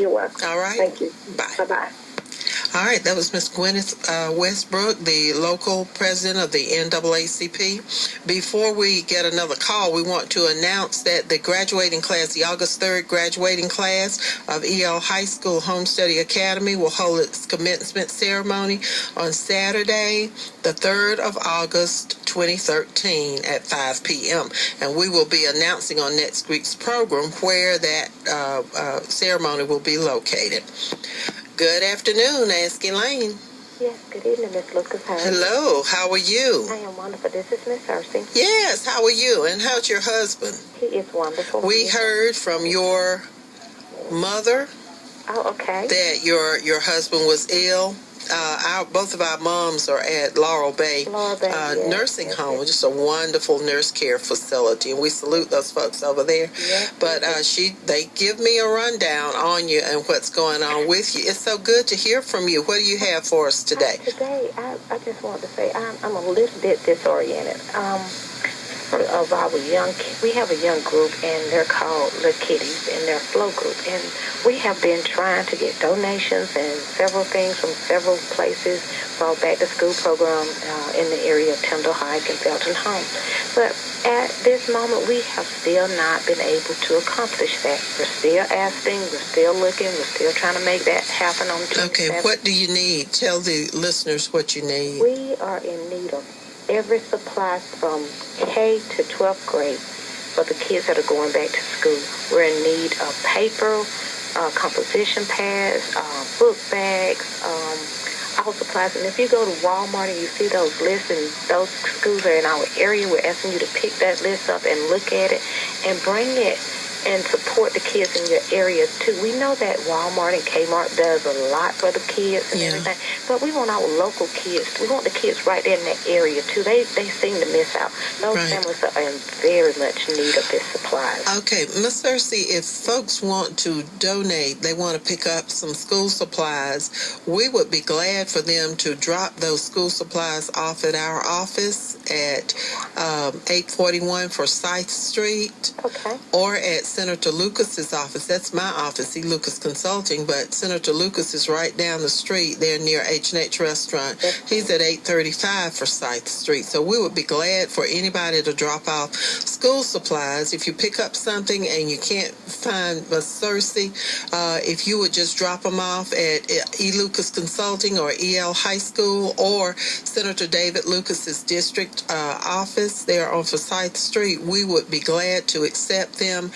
You're welcome. All right. Thank you. Bye. Bye-bye. All right, that was Ms. Gwyneth Westbrook, the local president of the NAACP. Before we get another call, we want to announce that the graduating class, the August 3rd graduating class of EL High School Home Study Academy will hold its commencement ceremony on Saturday, the 3rd of August, 2013 at 5 p.m. And we will be announcing on next week's program where that ceremony will be located. Good afternoon, Ask Elaine. Yes, good evening, Miss Lucas. Hello, how are you? I am wonderful. This is Miss Cersei. Yes, how are you? And how's your husband? He is wonderful. We heard from your mother that your husband was ill. Both of our moms are at Laurel Bay Nursing Home, just a wonderful nurse care facility, and we salute those folks over there. Yes, but they give me a rundown on you and what's going on with you. It's so good to hear from you. What do you have for us today? Today, I just want to say I'm a little bit disoriented. Of our we have a young group, and they're called the Kitties, and they're a flow group, and we have been trying to get donations and several things from several places for our back to school program in the area of Tyndall Hike and Felton Home. But at this moment, we have still not been able to accomplish that. We're still asking, we're still looking, we're still trying to make that happen on Tuesday. Okay, what do you need? Tell the listeners what you need. We are in need of every supply from K to 12th grade for the kids that are going back to school. We're in need of paper, composition pads, book bags, all supplies. And if you go to Walmart and you see those lists and those schools are in our area, we're asking you to pick that list up and look at it and bring it and support the kids in your area too. We know that Walmart and Kmart does a lot for the kids and everything, but we want our local kids. We want the kids right there in that area too. They seem to miss out. Those families are in very much need of this supplies. Okay, Ms. Cersei, if folks want to donate, they want to pick up some school supplies, we would be glad for them to drop those school supplies off at our office at 841 Forsyth Street. Okay. Or at Senator Lucas's office. That's my office, E. Lucas Consulting, but Senator Lucas is right down the street there near H&H Restaurant. He's at 835 Forsyth Street. So we would be glad for anybody to drop off school supplies. If you pick up something and you can't find Ms. Cersei, if you would just drop them off at E. Lucas Consulting or EL High School or Senator David Lucas's district office there on Forsyth Street, we would be glad to accept them.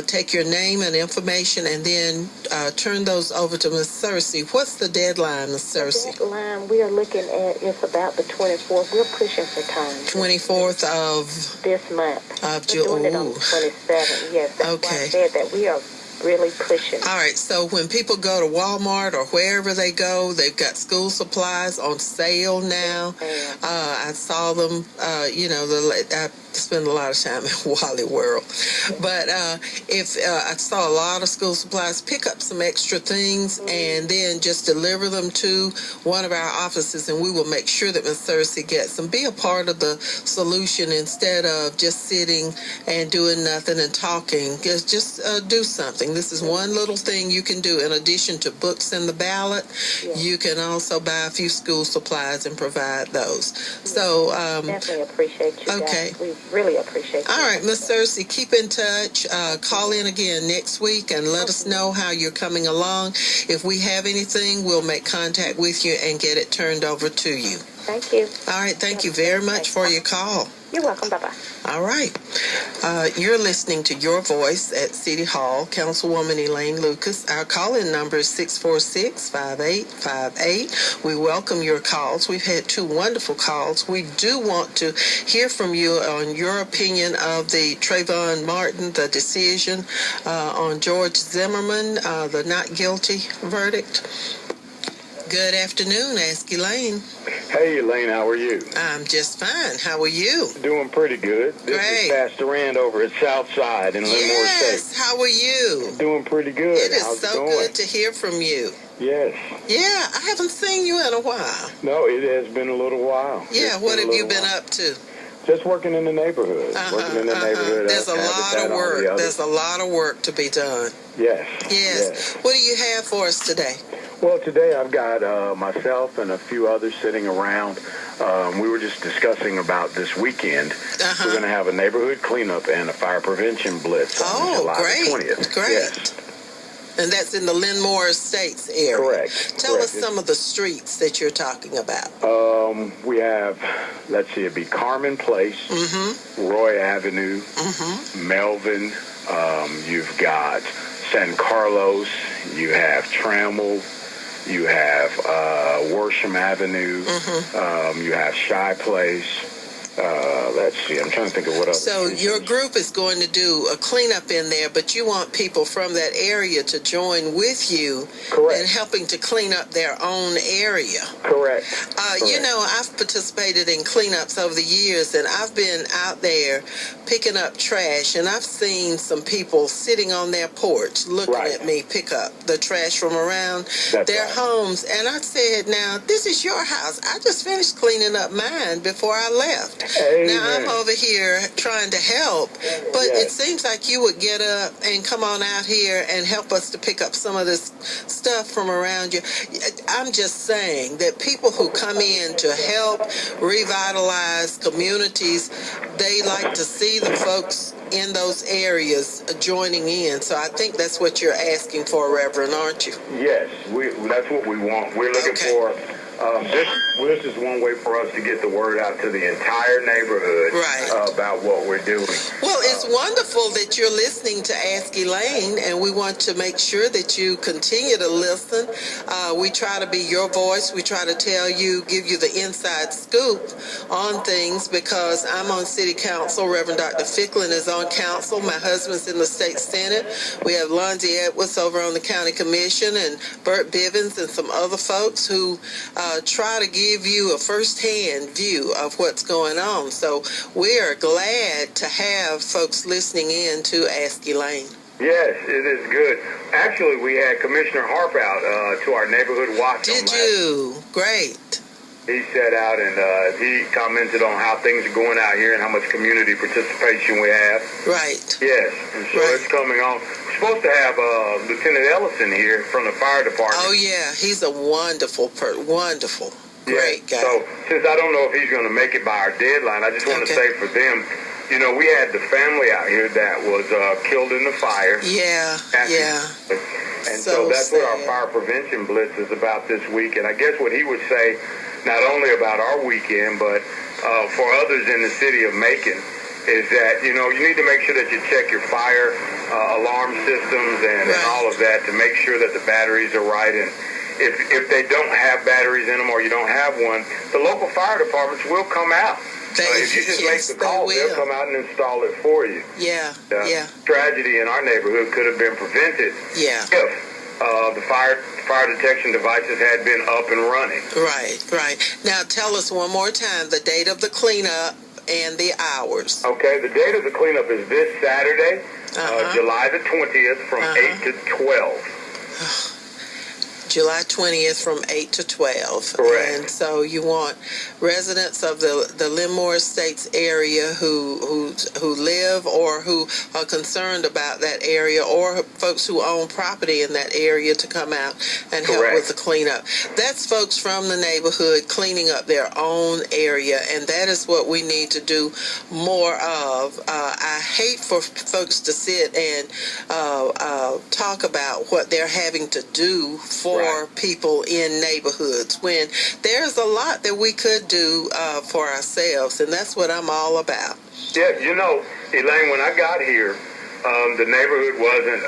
Take your name and information and then turn those over to Ms. Cersei. What's the deadline, Ms. Cersei? The deadline we are looking at is about the 24th. We're pushing for time. 24th of this month. Of We're doing it on the 27th. Yes, that's why I said that we are really pushing. All right, so when people go to Walmart or wherever they go, they've got school supplies on sale now. I saw them, I spend a lot of time in Wally World. But if I saw a lot of school supplies, pick up some extra things and then just deliver them to one of our offices, and we will make sure that Ms. Cersei gets them. Be a part of the solution instead of just sitting and doing nothing and talking. Just do something. This is one little thing you can do. In addition to books and the ballot, you can also buy a few school supplies and provide those. So definitely appreciate you guys. We really appreciate you. All right, Ms. Cersei, keep in touch. Call in again next week and let us know how you're coming along. If we have anything, we'll make contact with you and get it turned over to you. Thank you. All right, thank you very much for your call. You're welcome. Bye-bye. All right. You're listening to Your Voice at City Hall. Councilwoman Elaine Lucas. Our call-in number is 646-5858. We welcome your calls. We've had 2 wonderful calls. We do want to hear from you on your opinion of the Trayvon Martin, the decision on George Zimmerman, the not guilty verdict. Good afternoon. Ask Elaine. Hey, Elaine, how are you? I'm just fine. How are you? Doing pretty good. This is Pastor Rand over at Southside in Livermore State. Yes, how are you? Doing pretty good. It is so good to hear from you. Yes. Yeah, I haven't seen you in a while. No, it has been a little while. Yeah, what have you been up to? Just working in the neighborhood. There's a lot of work. There's a lot of work to be done. Yes. Yes. What do you have for us today? Well, today I've got myself and a few others sitting around. We were just discussing about this weekend. We're going to have a neighborhood cleanup and a fire prevention blitz on July the 20th. Great. Yes. And that's in the Linmore Estates area. Correct. Tell us some of the streets that you're talking about. We have, let's see, it'd be Carmen Place, Roy Avenue, Melvin. You've got San Carlos. You have Trammell. You have Worsham Avenue. You have Shy Place. Let's see. I'm trying to think of what else. So your group is going to do a cleanup in there, but you want people from that area to join with you in helping to clean up their own area. Correct. You know, I've participated in cleanups over the years, and I've been out there picking up trash, and I've seen some people sitting on their porch looking at me pick up the trash from around their homes. And I said, now, this is your house. I just finished cleaning up mine before I left. Amen. Now, I'm over here trying to help, but it seems like you would get up and come on out here and help us to pick up some of this stuff from around you. I'm just saying that people who come in to help revitalize communities, they like to see the folks in those areas joining in. So I think that's what you're asking for, Reverend, aren't you? Yes, that's what we want. We're looking for... This is one way for us to get the word out to the entire neighborhood about what we're doing. Well, it's wonderful that you're listening to Ask Elaine, and we want to make sure that you continue to listen. We try to be your voice. We try to give you the inside scoop on things, because I'm on City Council. Reverend Dr. Ficklin is on council. My husband's in the State Senate. We have Lonzie Edwards over on the County Commission, and Bert Bivens and some other folks who try to give you a first-hand view of what's going on. So we are glad to have folks listening in to Ask Elaine. Yes, it is good. Actually, we had Commissioner Harp out to our neighborhood watch. Did you? Great. He sat out and he commented on how things are going out here and how much community participation we have. Right. Yes, and so it's coming on. We're supposed to have Lieutenant Ellison here from the fire department. Oh, yeah. He's a wonderful great guy. So since I don't know if he's going to make it by our deadline, I just want to say for them, you know, we had the family out here that was killed in the fire. Yeah. And so that's what our fire prevention blitz is about this week. And I guess what he would say, not only about our weekend, but for others in the city of Macon, is that, you know, you need to make sure that you check your fire alarm systems and all of that to make sure that the batteries are right. And if they don't have batteries in them or you don't have one, the local fire departments will come out. If you just make the call, they'll come out and install it for you. Tragedy in our neighborhood could have been prevented if the fire detection devices had been up and running. Right. Now tell us one more time the date of the cleanup and the hours. Okay, the date of the cleanup is this Saturday, July the 20th from 8 to 12. July 20th from 8 to 12. Correct. And so you want residents of the Linmore Estates area who live or who are concerned about that area, or folks who own property in that area, to come out and help with the cleanup. That's folks from the neighborhood cleaning up their own area, and that is what we need to do more of. I hate for folks to sit and talk about what they're having to do for people in neighborhoods, when there's a lot that we could do for ourselves, and that's what I'm all about. Yeah, you know, Elaine, when I got here, the neighborhood wasn't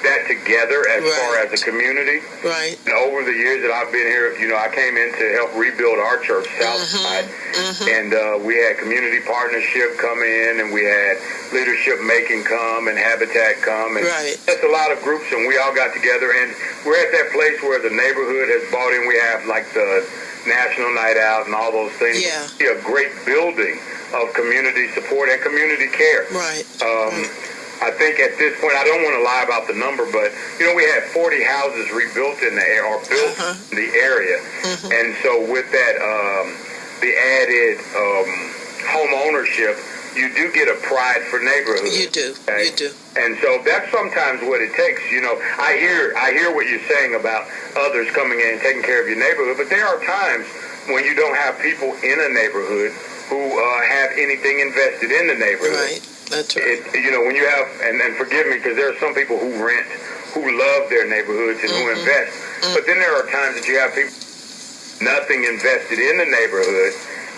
that together as far as a community. Right. And over the years that I've been here, you know, I came in to help rebuild our church, Southside, and we had community partnership come in, and we had leadership making come and Habitat come, and that's a lot of groups, and we all got together, and we're at that place where the neighborhood has bought in. We have like the National Night Out and all those things. Yeah. We see a great building of community support and community care. I think at this point, I don't want to lie about the number, but, you know, we had 40 houses rebuilt in the area, or built in the area. And so with that, the added home ownership, you do get a pride for neighborhood. You do. Okay? You do. And so that's sometimes what it takes. You know, I hear what you're saying about others coming in and taking care of your neighborhood, but there are times when you don't have people in a neighborhood who have anything invested in the neighborhood. Right. That's right. You know, when you have, and forgive me, because there are some people who rent, who love their neighborhoods and who invest. But then there are times that you have people nothing invested in the neighborhood,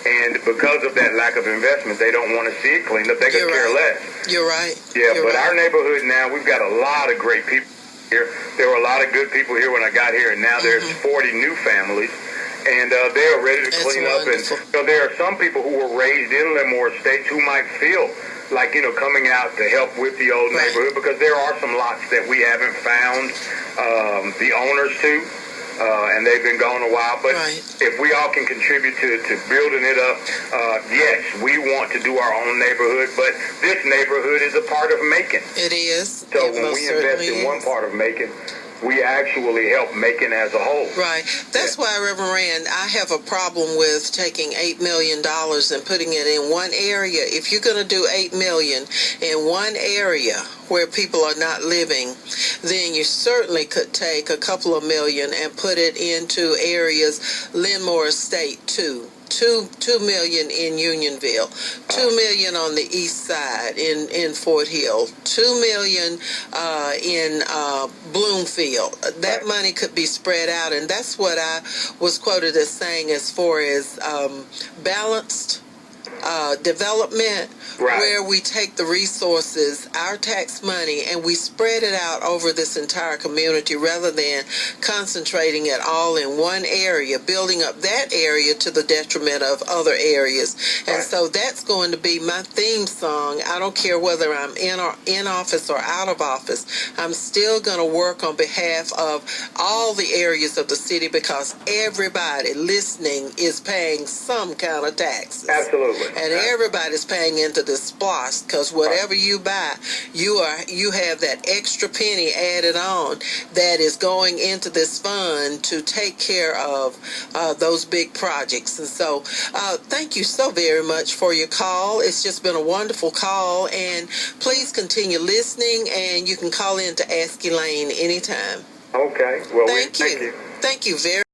and because of that lack of investment, they don't want to see it cleaned up. They could care less. You're right. Yeah, You're but right. our neighborhood now, we've got a lot of great people here. There were a lot of good people here when I got here, and now there's 40 new families, and they are ready to clean up. And so there are some people who were raised in Lemoore Estates who might feel like, you know, coming out to help with the old neighborhood, because there are some lots that we haven't found the owners to. And they've been gone a while. But if we all can contribute to building it up, yes, we want to do our own neighborhood, but this neighborhood is a part of Macon. It is. So when we invest in one part of Macon, we actually help Macon as a whole. Right. That's why, Reverend Rand, I have a problem with taking $8 million and putting it in one area. If you're going to do $8 million in one area where people are not living, then you certainly could take a couple of million and put it into areas, Lemoore Estate too. $2 million in Unionville, $2 million on the east side in Fort Hill, $2 million in Bloomfield. That money could be spread out, and that's what I was quoted as saying as far as balanced development, where we take the resources, our tax money, and we spread it out over this entire community rather than concentrating it all in one area, building up that area to the detriment of other areas. And so that's going to be my theme song. I don't care whether I'm in office or out of office. I'm still going to work on behalf of all the areas of the city, because everybody listening is paying some kind of taxes. Absolutely. And everybody's paying into this SPLOST, because whatever you buy, you have that extra penny added on that is going into this fund to take care of those big projects. And so thank you so very much for your call. It's just been a wonderful call, and please continue listening, and you can call in to ask Elaine anytime. Okay. Well, thank you very